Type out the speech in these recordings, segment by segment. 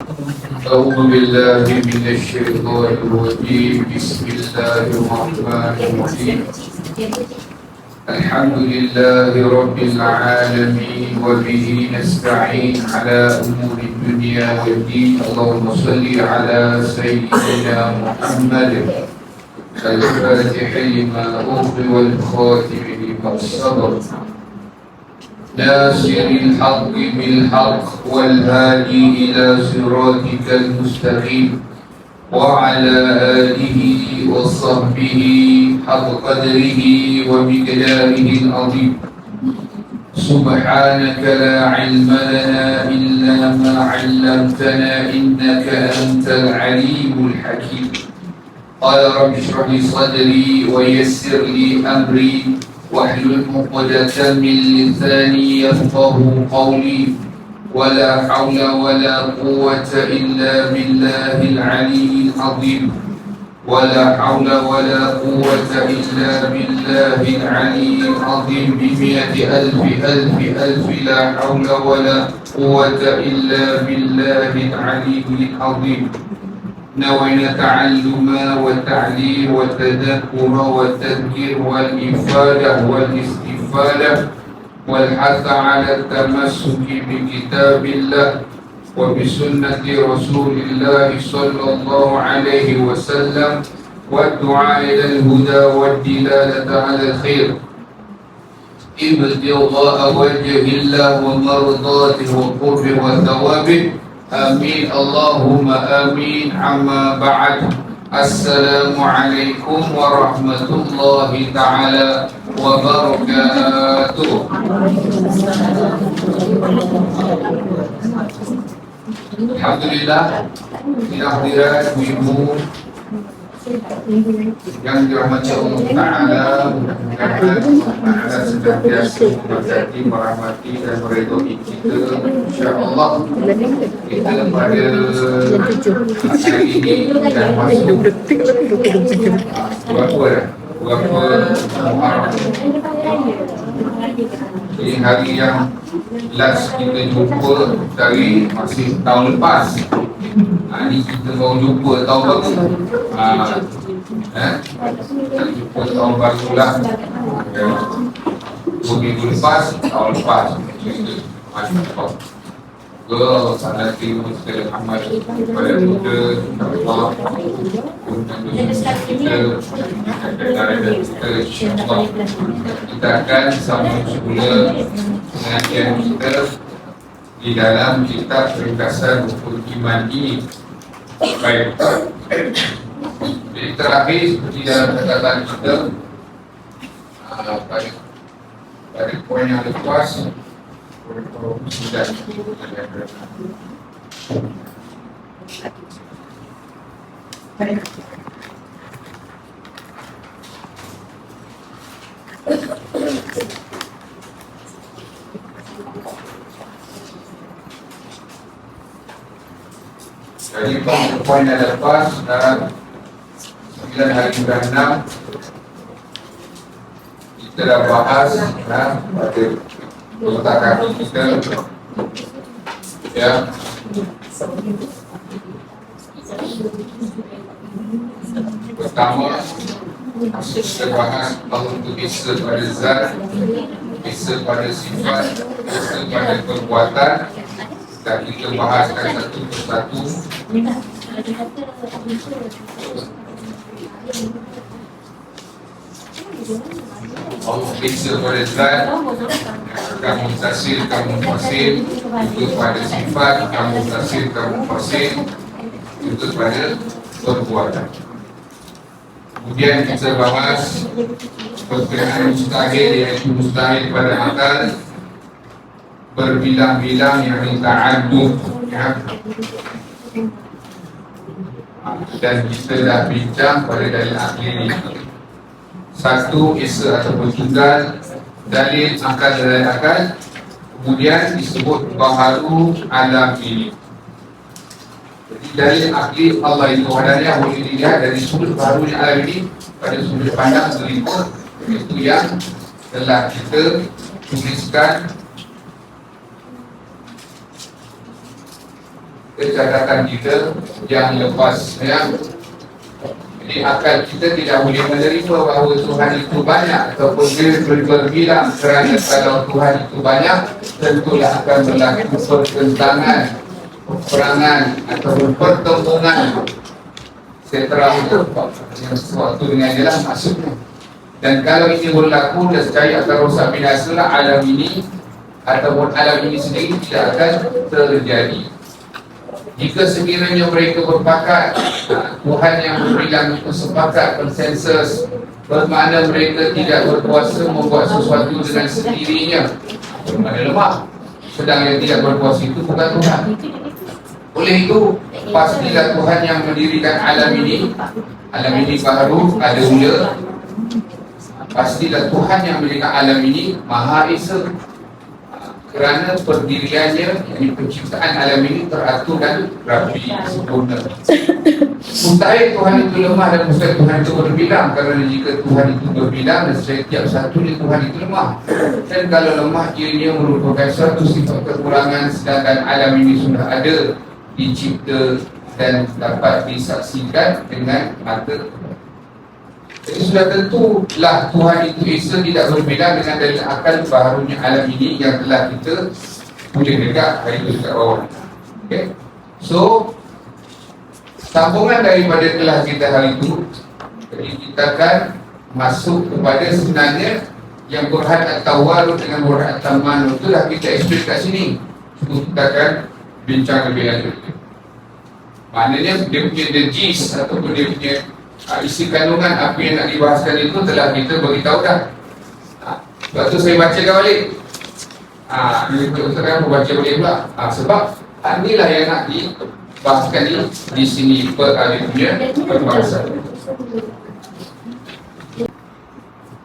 أعوذ بالله من الشيطان الرجيم. بسم الله الرحمن الرحيم. الحمد لله رب العالمين وبه نستعين على أمور الدنيا والدين. اللهم صل على سيدنا محمد الفاتح لما أغلق والخاتم لما سبق ناصر الحق بالحق والهادي إلى صراطك المستقيم وعلى آله وصحبه حق قدره ومقداره العظيم. سبحانك لا علم لنا إلا ما علمتنا إنك أنت العليم الحكيم. قال رب اشرح لي صدري ويسر لي أمري واحلل عقدة من لساني يفقه قولي. ولا حول ولا قوة إلا بالله العلي العظيم. ولا حول ولا قوة إلا بالله العلي العظيم. بمئة ألف ألف ألف لا حول ولا قوة إلا بالله العلي العظيم. نوينا تعلم والتعليم والتذكر والتذكير والإفادة والاستفادة والحث على التمسك بكتاب الله وبسنة رسول الله صلى الله عليه وسلم والدعاء إلى الهدى والدلالة على الخير ابتغاء وجه الله ومرضاته وقربه وثوابه. آمين اللهم آمين. عما بعد، السلام عليكم ورحمة الله تعالى وبركاته. Alhamdulillah, hadirat ibu yang dirahmati Allah Ta'ala, mudah-mudahan senantiasa memberkati, merahmati dan meridhai kita, insya-Allah. Kita pada hari ini dan masuk berapa Muharram. Ini hari yang last kita jumpa dari masih tahun lepas. Ini kita baru jumpa tahun baru. Kita jumpa tahun baru lah. 2 minggu lepas, tahun lepas. Masya Allah. Salah terima sekali amal kepada kita, Allah untuk kita, insyaAllah. Kita akan sambung semula pengajian kita di dalam kitab ringkasan rukun iman ini. Baik, jadi terakhir seperti dalam catatan kita pada poin yang lepas sudah jadi poin yang lepas dalam 9 hari bulan 6 kita dah bahas pada peletakan kita ya. Pertama kita bahas bahawa itu bisa pada zat, bisa pada sifat, bisa pada perbuatan, dan kita bahaskan satu persatu. Allah bisa pada zat, kamu tasir, kamu fasir, itu pada sifat, kamu tasir, kamu fasir, itu pada perbuatan. Kemudian kita bahas perkara mustahil, iaitu mustahil pada akal berbilang-bilang yang ta'addud ya. Dan kita dah bincang pada dalil akli ini. Satu, isa ataupun tunggal, dalil akal dan akal. Kemudian disebut baharu alam ini. Jadi dalil akli Allah itu wahdaniah boleh dilihat dari sudut baharu alam ini pada sudut pandang berikut, itu yang telah kita tuliskan kecacatan kita yang lepas ya. Jadi akal kita tidak boleh menerima bahawa Tuhan itu banyak ataupun dia berbilang, kerana kalau Tuhan itu banyak tentulah akan berlaku pertentangan, peperangan ataupun pertempuran. Saya terang yang sesuatu dengan dia lah maksudnya. Dan kalau ini berlaku, nescaya akan rosak binasa alam ini ataupun alam ini sendiri tidak akan terjadi. Jika sekiranya mereka berpakat, Tuhan yang berbilang itu sepakat, konsensus, bermakna mereka tidak berkuasa membuat sesuatu dengan sendirinya, bermakna lemah. Sedang yang tidak berkuasa itu bukan Tuhan. Oleh itu, pastilah Tuhan yang mendirikan alam ini baru ada mula. Pastilah Tuhan yang mendirikan alam ini Maha Esa, kerana pendiriannya, yakni penciptaan alam ini teratur dan rapi, sempurna. Mustahil Tuhan itu lemah dan mustahil Tuhan itu berbilang, kerana jika Tuhan itu berbilang, setiap satunya Tuhan itu lemah. Dan kalau lemah, ianya merupakan suatu sifat kekurangan, sedangkan alam ini sudah ada, dicipta dan dapat disaksikan dengan mata. Jadi sudah tentulah Tuhan itu Esa tidak berbeza dengan dalil akal baharunya alam ini yang telah kita boleh dekat hari itu dekat bawah. Okay. So sambungan daripada kelas kita hari itu, jadi kita akan masuk kepada sebenarnya yang burhan at-tawarud dengan burhan at-tamanun. Itulah kita explain kat sini. So, kita akan bincang lebih lanjut. Maknanya dia punya the gist ataupun dia punya isi kandungan apa yang nak dibahaskan itu telah kita beritahu dah. Sebab tu saya bacakan balik. Saya baca balik pula. Sebab inilah yang nak dibahaskan di sini punya perbahasan.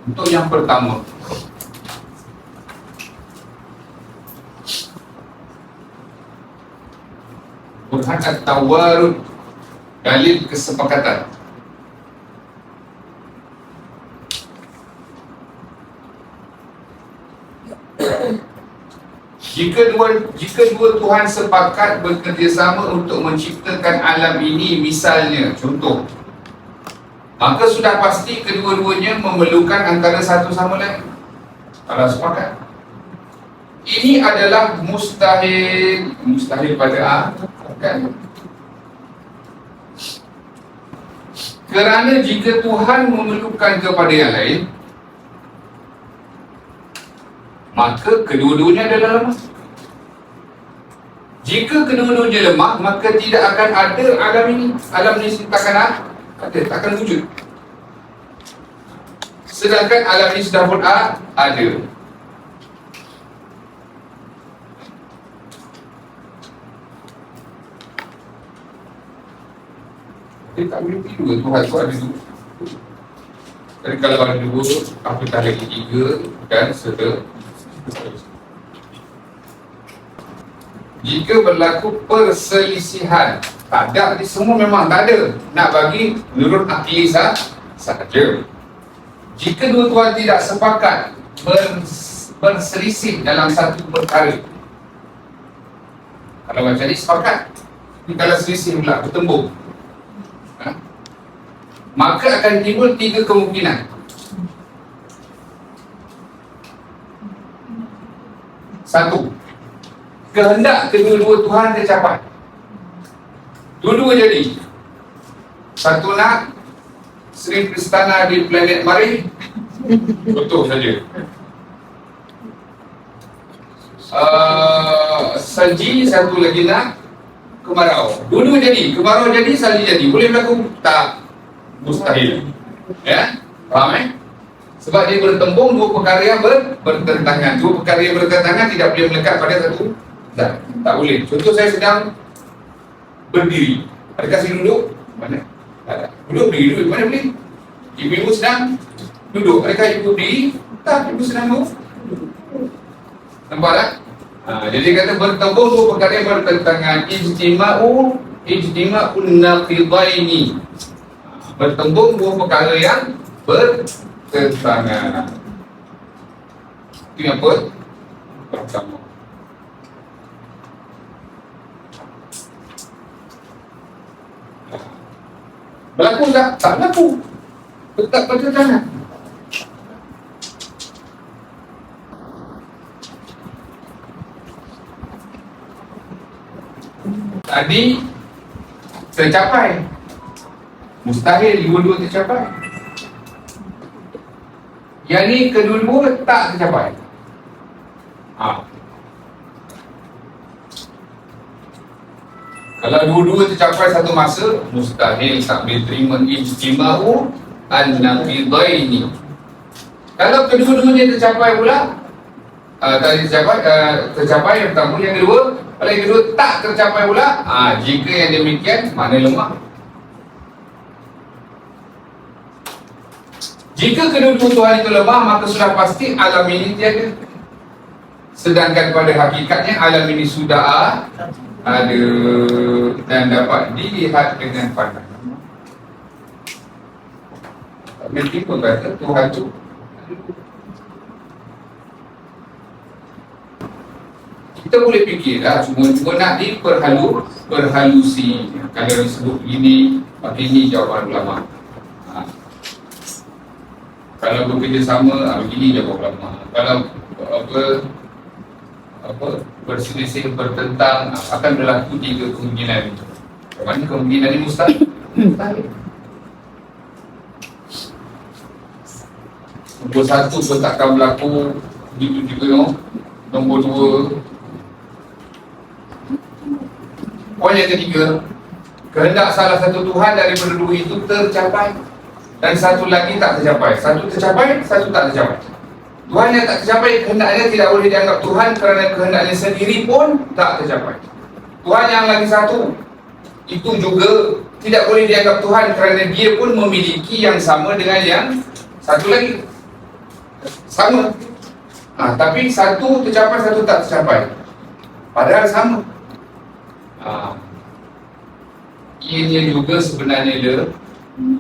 Untuk yang pertama, burhan at-tawarud, dalil kesepakatan. Jika dua Tuhan sepakat bekerjasama untuk menciptakan alam ini, misalnya, contoh, maka sudah pasti kedua-duanya memerlukan antara satu sama lain. Kalau sepakat, ini adalah mustahil pada kan? Kerana jika Tuhan memerlukan kepada yang lain, maka kedua-duanya adalah lemah. Jika kedua-duanya lemah, maka tidak akan ada alam ini. Alam ini takkan ada, takkan wujud. Sedangkan alam ini sudah pun ada. Dia tak boleh pilih dua Tuhan tu ada dua. Jadi kalau ada dua, apatah lagi tiga dan seterusnya. Jika berlaku perselisihan, tak ada, semua memang tak ada. Nak bagi menurut akli sahaja. Jika dua Tuhan tidak sepakat berselisih dalam satu perkara, kalau macam ni sepakat, kalau selisih pula bertembung, maka akan timbul tiga kemungkinan. Satu, kehendak kedua-dua Tuhan tercapai. Dua-dua jadi. Satu nak Sri Kristana di planet Mari, betul saja. Salji, satu lagi nak kemarau. Dua-dua jadi, kemarau jadi, salji jadi. Boleh berlaku? Tak, mustahil. Ya, faham Sebab dia bertembung dua perkara yang bertentangan. Dua perkara yang bertentangan tidak boleh melekat pada satu. Tak boleh. Contoh, saya sedang berdiri. Adakah saya duduk? Mana? Tak ada. Duduk, berdiri, mana boleh? Ibu sedang duduk. Adakah ibu berdiri? Tak, ibu sedang duduk. Nampak tak? Jadi kata bertembung dua perkara yang bertentangan. Ijtima'un naqidaini. Bertembung dua perkara yang bertentangan. Itu yang pertama. Berlaku tak? Tak berlaku. Tetap bertentangan. Tadi tercapai, mustahil dua-dua tercapai. Yang ni kedua-dua tak tercapai. Kalau dua-dua tercapai satu masa, mustahil tak boleh terima ijtima'u an-naqidaini. Kalau kedua-duanya tercapai pula, tadi tercapai yang pertama, yang kedua, kalau yang kedua tak tercapai pula, jika yang demikian, mana lemah? Jika kedua-dua Tuhan itu lemah, maka sudah pasti alam ini tiada. Sedangkan pada hakikatnya alam ini sudah ada dan dapat dilihat dengan pandangan. Nanti pun kata Tuhan itu kita boleh fikirlah, cuma nak diperhalusi. Kalau disebut begini, maka ini jawapan ulama. Kalau bekerjasama, begini jawapan ulama. Kalau berselisih, bertentang, akan berlaku 3 kemungkinan. Mana kemungkinan ini mustahil? Mustahil. Nombor 1 pun takkan berlaku, begitu juga nombor 2. Poin yang ketiga, kehendak salah satu Tuhan daripada dua itu tercapai, dan satu lagi tak tercapai. Satu tercapai, satu tak tercapai. Tuhan yang tak tercapai, kehendaknya tidak boleh dianggap Tuhan kerana kehendaknya sendiri pun tak tercapai. Tuhan yang lagi satu, itu juga tidak boleh dianggap Tuhan kerana dia pun memiliki yang sama dengan yang satu lagi. Sama. Tapi satu tercapai, satu tak tercapai. Padahal sama. Ianya juga sebenarnya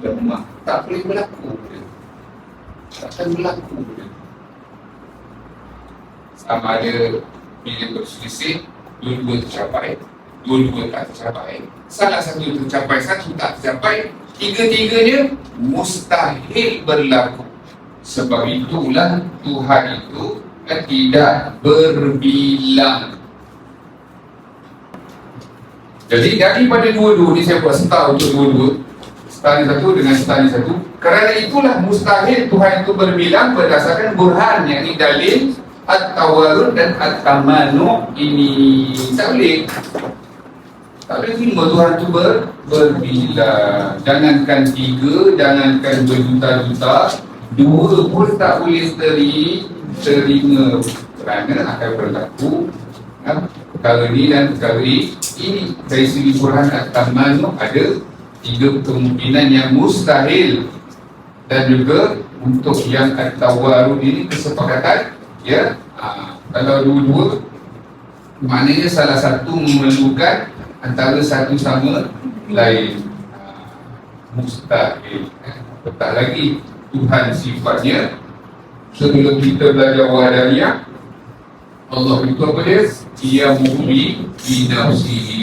lemah. Tak boleh berlaku. Takkan berlaku. Sama ada bila berselisih, dua-dua tercapai, dua-dua tak tercapai. Salah satu tercapai, satu tak tercapai. Tiga-tiganya mustahil berlaku. Sebab itulah Tuhan itu tidak berbilang. Jadi daripada dua-dua ni saya buat setara untuk dua-dua, setara satu dengan setara satu. Kerana itulah mustahil Tuhan itu berbilang berdasarkan burhan, yakni dalil at-tawarud dan at-tamanu. Ini tak boleh. Tak boleh terima Tuhan itu berbilang. Jangankan 3, jangankan berjuta-juta, 2 pun tak boleh terima. Kerana akan berlaku perkara ni dan perkara ini. Dari segi burhan at-tamanu ada 3 kemungkinan yang mustahil. Dan juga untuk yang at-tawarud ini kesepakatan, ya, kalau dua-dua, maknanya salah satu memerlukan antara satu sama lain. Mustahil. Tak lagi Tuhan sifatnya. Sebelum kita belajar wahadaniyah, Allah itu apa dia? Dia mubi binafsihi.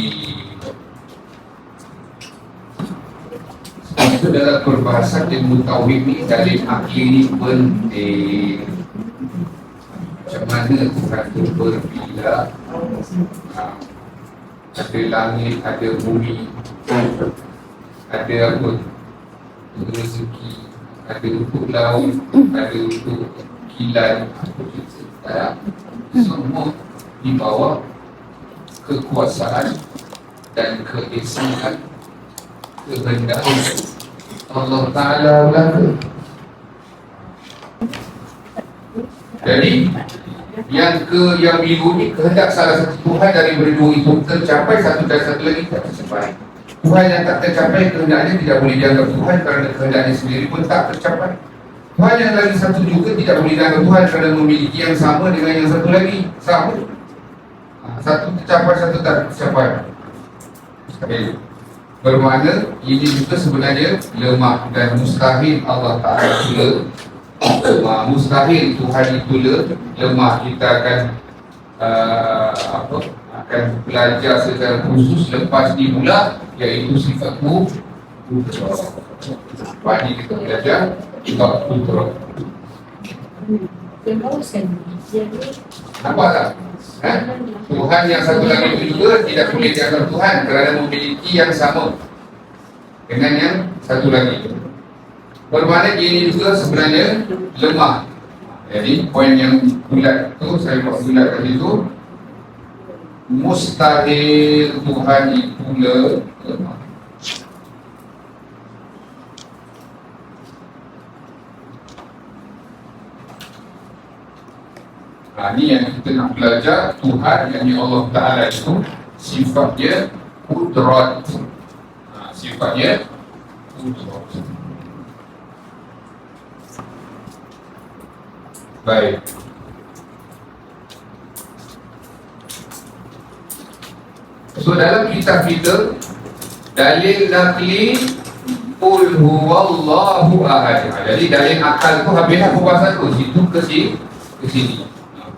Itu dalam perbahasan ilmu tauhid ni, dalil akli ni penting. Macam mana Tuhan itu berbilang? Ada langit, ada bumi, ada apa? Rezeki, ada untuk laut, ada untuk kilat. Semua di bawah kekuasaan dan keesaan kehendak Allah Ta'ala belaka. Jadi yang biru ni kehendak salah satu Tuhan dari berdua itu tercapai, satu dan satu lagi tak tercapai. Tuhan yang tak tercapai, kehendaknya tidak boleh dianggap Tuhan kerana kehendaknya sendiri pun tak tercapai. Tuhan yang lagi satu juga tidak boleh dianggap Tuhan kerana memiliki yang sama dengan yang satu lagi. Sama. Satu tercapai, satu tak tercapai. Bermakna ini juga sebenarnya lemah dan mustahil Allah Ta'ala pula lemah. Mustahil Tuhan itu lemah. Kita akan akan belajar secara khusus lepas ni pula, iaitu sifat putra. Pagi kita belajar bab putra. Nampak tak? Tuhan yang satu lagi itu juga tidak boleh dianggap Tuhan kerana memiliki yang sama dengan yang satu lagi. Bermakna ini juga sebenarnya lemah. Jadi poin yang bulat tu saya buat bulat tadi tu, mustahil Tuhan itu lemah. Ini yang kita nak belajar. Tuhan yang Allah Ta'ala itu sifatnya Qudrat. Sifatnya Qudrat. Baik. So dalam kitab kita dalil nakli Qul huwallahu ahad. Jadi dalil akal tu habis aku bahasa tu situ ke sini.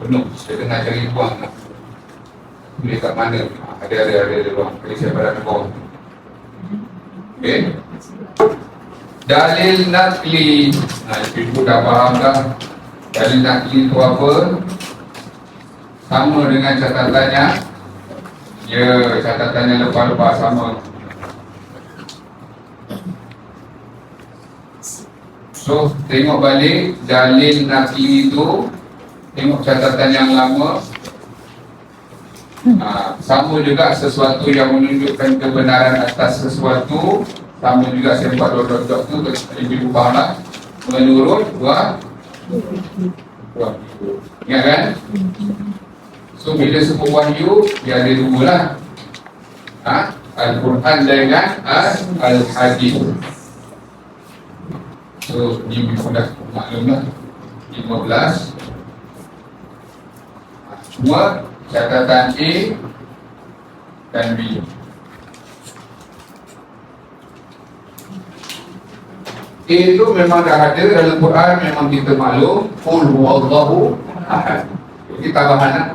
Penuh, kita tengah cari ruang lah. Boleh kat mana? Ada ruang. Jadi saya pada bawah. Okay. Dalil nakli. Ibu dah faham dah. Dalil nakli itu apa? Sama dengan catatannya. Ya, catatannya lepas-lepas sama. So, tengok balik dalil nakli itu. Tengok catatan yang lama. Sama juga sesuatu yang menunjukkan kebenaran atas sesuatu. Sama juga saya buat dot-dot tu lebih faham lah. Menurut wahyu. Ingat kan? So bila sebut wahyu, dia ada dua lah. Al-Quran dengan Al-Hadith. So ini sudah maklum lah. 15. Semua catatan A dan B. A itu memang dah ada dalam Quran, memang kita maklum. Qul huwallahu ahad. Ini tambahan lah.